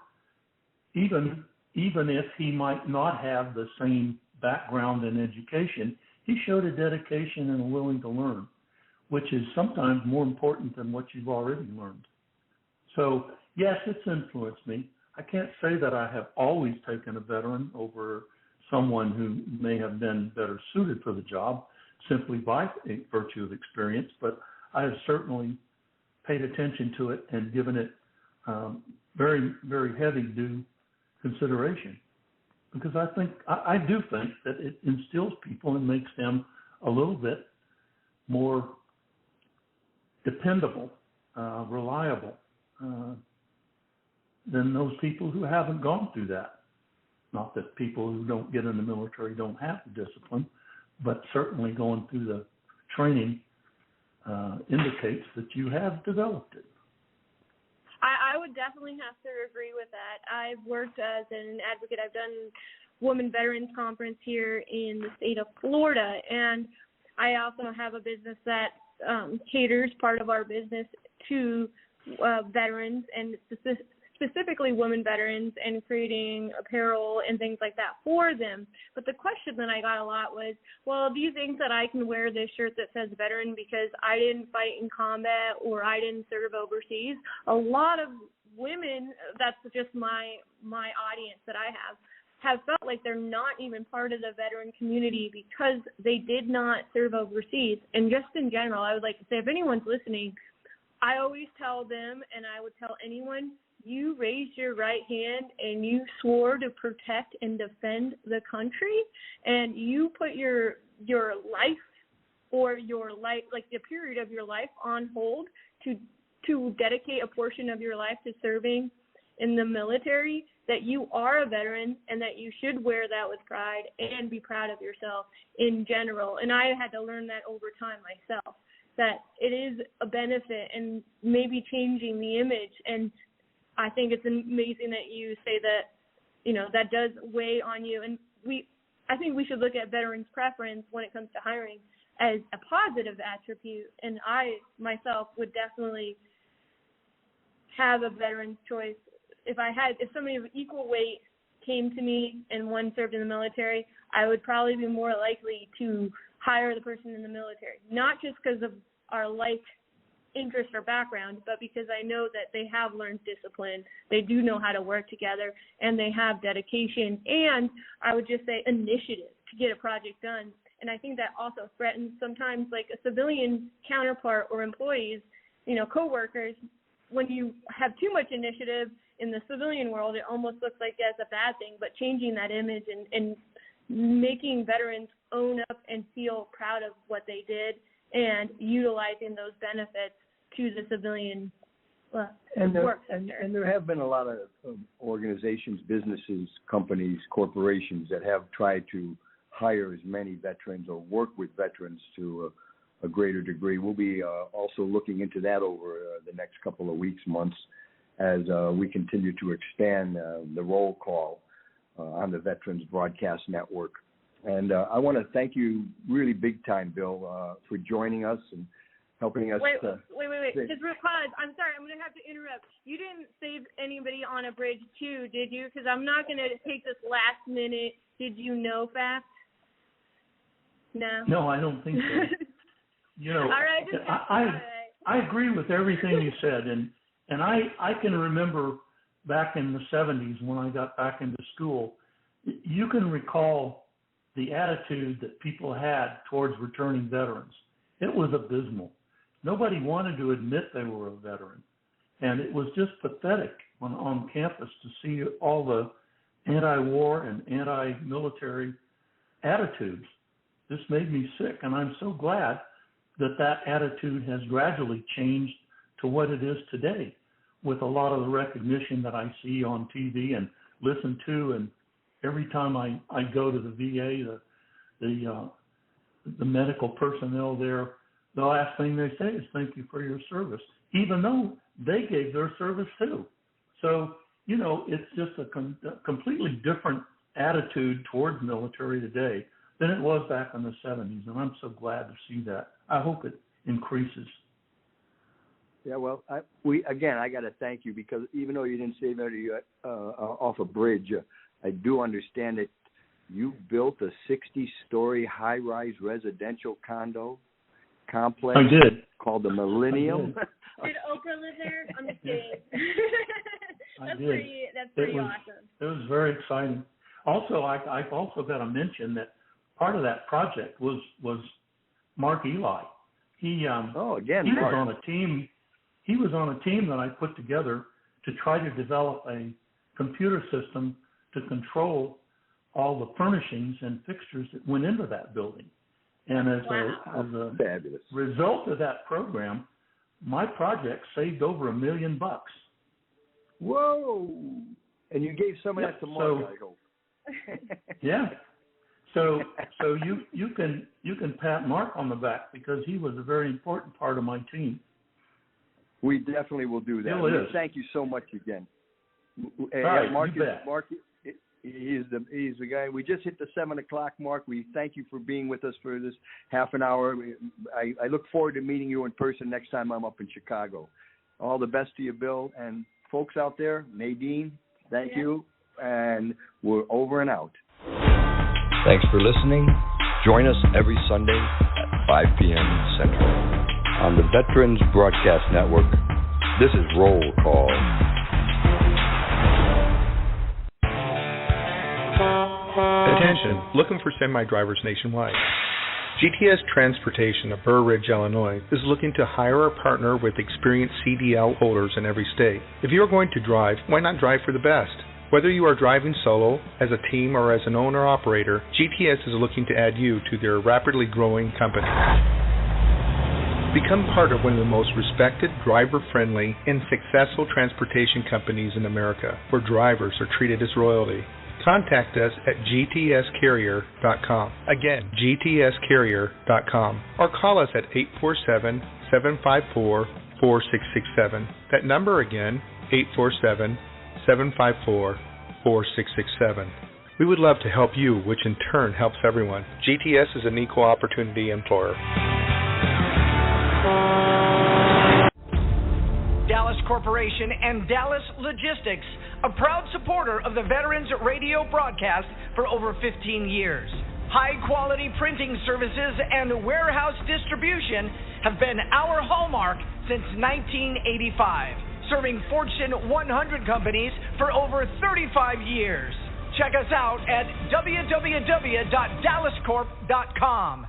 Even if he might not have the same background and education, he showed a dedication and a willing to learn, which is sometimes more important than what you've already learned. So, yes, it's influenced me. I can't say that I have always taken a veteran over someone who may have been better suited for the job simply by virtue of experience, but I have certainly paid attention to it and given it very, very heavy due consideration. Because I do think that it instills people and makes them a little bit more dependable, reliable than those people who haven't gone through that. Not that people who don't get in the military don't have the discipline, but certainly going through the training indicates that you have developed it. I would definitely have to agree with that. I've worked as an advocate. I've done Women Veterans Conference here in the state of Florida, and I also have a business that caters part of our business to veterans, and specifically women veterans, and creating apparel and things like that for them. But the question that I got a lot was, well, do you think that I can wear this shirt that says veteran because I didn't fight in combat or I didn't serve overseas? A lot of women, that's just my audience that I have felt like they're not even part of the veteran community because they did not serve overseas. And just in general, I would like to say, if anyone's listening, I always tell them, and I would tell anyone, you raised your right hand and you swore to protect and defend the country, and you put your life or your life, like the period of your life, on hold to dedicate a portion of your life to serving in the military, that you are a veteran and that you should wear that with pride and be proud of yourself in general. And I had to learn that over time myself, that it is a benefit and maybe changing the image. And I think it's amazing that you say that, you know, that does weigh on you. And I think we should look at veterans' preference when it comes to hiring as a positive attribute. And I myself would definitely have a veteran's choice. If somebody of equal weight came to me and one served in the military, I would probably be more likely to hire the person in the military, not just because of our interest or background, but because I know that they have learned discipline, they do know how to work together, and they have dedication, and I would just say initiative to get a project done. And I think that also threatens sometimes like a civilian counterpart or employees, coworkers. When you have too much initiative in the civilian world, it almost looks like that's a bad thing, but changing that image and making veterans own up and feel proud of what they did and utilizing those benefits to the civilian work sector. And there have been a lot of organizations, businesses, companies, corporations that have tried to hire as many veterans or work with veterans to a greater degree. We'll be also looking into that over the next couple of weeks, months, as we continue to expand the roll call on the Veterans Broadcast Network. And I want to thank you really big time, Bill, for joining us and helping us. Wait. Just real pause. I'm sorry. I'm going to have to interrupt. You didn't save anybody on a bridge, too, did you? Because I'm not going to take this last minute did you know fact. No. No, I don't think so. All right, I agree with everything you said, and I can remember back in the 70s when I got back into school, you can recall the attitude that people had towards returning veterans. It was abysmal. Nobody wanted to admit they were a veteran, and it was just pathetic on campus to see all the anti-war and anti-military attitudes. This made me sick, and I'm so glad that attitude has gradually changed to what it is today, with a lot of the recognition that I see on TV and listen to, and every time I go to the VA, the medical personnel there, the last thing they say is thank you for your service, even though they gave their service too. So, it's just a completely different attitude towards military today than it was back in the 70s, and I'm so glad to see that. I hope it increases. Yeah, well, I got to thank you, because even though you didn't save anybody off a bridge, I do understand that you built a 60-story high-rise residential condo complex. I did. Called the Millennium. Did Oprah live there? I'm just kidding. That's pretty awesome. It was very exciting. Also, I've also got to mention that part of that project was Mark Eli. He was on a team. He was on a team that I put together to try to develop a computer system to control all the furnishings and fixtures that went into that building. And as a result of that program, my project saved over $1 million. Whoa! And you gave some of that to Mark, I hope. Yeah. So you can pat Mark on the back because he was a very important part of my team. We definitely will do that. Thank you so much again. Right, Mark, you bet. Mark, he's the guy. We just hit the 7 o'clock mark. We thank you for being with us for this half an hour. I look forward to meeting you in person next time I'm up in Chicago. All the best to you, Bill, and folks out there. Nadine, thank you, and we're over and out. Thanks for listening. Join us every Sunday at 5 p.m. Central on the Veterans Broadcast Network. This is Roll Call. Attention, looking for semi-drivers nationwide. GTS Transportation of Burr Ridge, Illinois is looking to hire or partner with experienced CDL holders in every state. If you are going to drive, why not drive for the best? Whether you are driving solo, as a team, or as an owner-operator, GTS is looking to add you to their rapidly growing company. Become part of one of the most respected, driver-friendly, and successful transportation companies in America, where drivers are treated as royalty. Contact us at gtscarrier.com. Again, gtscarrier.com. Or call us at 847-754-4667. That number again, 847-754-4667. We would love to help you, which in turn helps everyone. GTS is an equal opportunity employer. Dallas Corporation and Dallas Logistics, a proud supporter of the Veterans Radio broadcast for over 15 years. High-quality printing services and warehouse distribution have been our hallmark since 1985, serving Fortune 100 companies for over 35 years. Check us out at www.dallascorp.com.